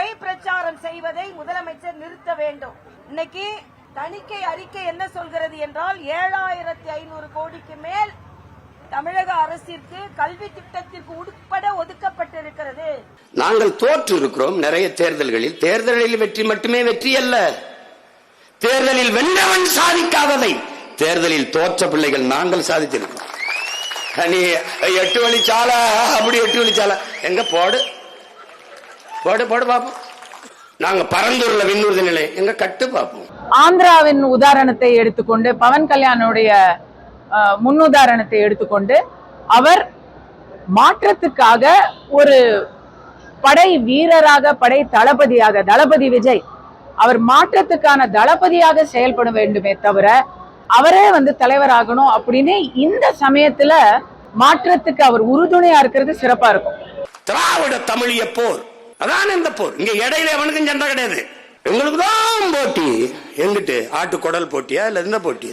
பொய் பிரச்சாரம் செய்வதை முதலமைச்சர் நிறுத்த வேண்டும். இன்னைக்கு தணிக்கை அறிக்கை என்ன சொல்கிறது என்றால் 7500 கோடிக்கு மேல் தமிழக அரசிற்கு கல்வி திட்டத்திற்கு உட்பட ஒதுக்கப்பட்டிருக்கிறது. நாங்கள் தோற்று இருக்கிறோம் நிறைய தேர்தல்களில். தேர்தலில் வெற்றி மட்டுமே வெற்றி அல்ல, தேர்தலில் வென்றவன் சாதிக்காததை தேர்தலில் தோற்ற பிள்ளைகள் நாங்கள் சாதித்திருக்கிறோம். 8 வழிச்சாலை அப்படி 8 வழிச்சாலை எங்க போடு போடு போடு பாப்போம். நாங்க பரந்தூர்ல விண்ணூர்தி நிலையம் எங்க கட்டு பார்ப்போம். ஆந்திராவின் உதாரணத்தை எடுத்துக்கொண்டு பவன் கல்யாணுடைய முன்னுதாரணத்தை எடுத்துக்கொண்டு அவர் மாற்றத்துக்காக ஒரு படை வீரராக, படை தளபதியாக, தளபதி விஜய் அவர் மாற்றத்துக்கான தளபதியாக செயல்பட வேண்டுமே தவிர அவரே தலைவராகணும் அப்படின்னு இந்த சமயத்துல மாற்றத்துக்கு அவர் உறுதுணையா இருக்கிறது சிறப்பா இருக்கும். திராவிட தமிழிய போர் அதான் இந்த போர். இங்க இடையில அவனுக்கும் சண்டை கிடையாது, எங்களுக்கு தான் போட்டி. எங்கிட்டு ஆட்டு குடல் போட்டியா இல்ல இந்த போட்டி?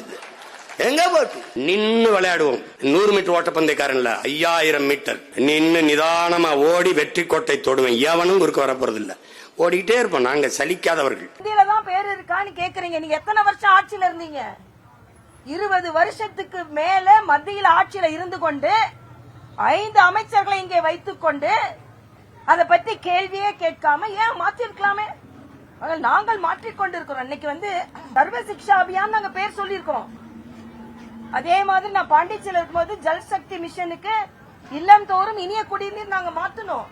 எங்க போட்டி? நின்னு விளையாடுவோம். 100 மீட்டர் ஓட்டப்பந்தயக்காரன் இல்ல, 5000 மீட்டர் நின்னு நிதானமா ஓடி வெற்றி கோட்டை தொடுவேன். எவனும் குறுக்க வர போறது இல்ல, ஓடிக்கிட்டே இருப்போம். நாங்க சலிக்காதவர்கள். இந்தியிலதான் பேர் இருக்கான்னு கேக்குறீங்க. நீங்க எத்தனை வருஷம் ஆட்சியில இருந்தீங்க? 20 வருஷத்துக்கு மேல மத்தியில் ஆட்சியில இருந்து கொண்டு 5 அமைச்சர்களை இங்கே வைத்துக் கொண்டு அதை பத்தி கேள்வியே கேட்காம ஏன் மாற்றிருக்கலாமே? நாங்கள் மாற்றிக்கொண்டிருக்கிறோம். இன்னைக்கு சர்வ சிக்ஷா அபியான் நாங்க பேர் சொல்லியிருக்கிறோம். அதே மாதிரி நான் பாண்டிச்சேரியில் இருக்கும்போது ஜல் சக்தி மிஷனுக்கு இல்லம் தோறும் இனிய குடிநீர் நாங்க மாத்தணும்.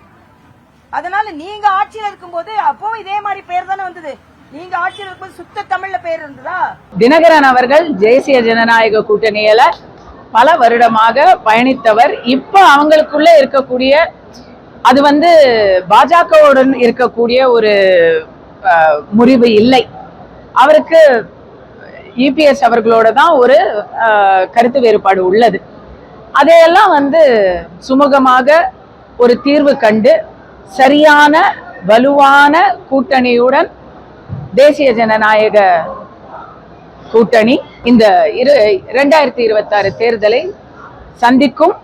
அதனால நீங்க ஆட்சியில் இருக்கும்போது அப்போ இதே மாதிரி பேர் தானே வந்தது. நீங்க ஆட்சியில் இருக்கும்போது சுத்த தமிழ்ல பேர் இருந்ததா? தினகரன் அவர்கள் தேசிய ஜனநாயக கூட்டணியில பல வருடமாக பயணித்தவர். இப்ப அவங்களுக்குள்ள இருக்கக்கூடிய அது பாஜகவுடன் இருக்கக்கூடிய ஒரு முறிவு இல்லை. அவருக்கு இபிஎஸ் அவர்களோட தான் ஒரு கருத்து வேறுபாடு உள்ளது. அதையெல்லாம் சுமூகமாக ஒரு தீர்வு கண்டு சரியான வலுவான கூட்டணியுடன் தேசிய ஜனநாயக கூட்டணி இந்த 2026 தேர்தலை சந்திக்கும்.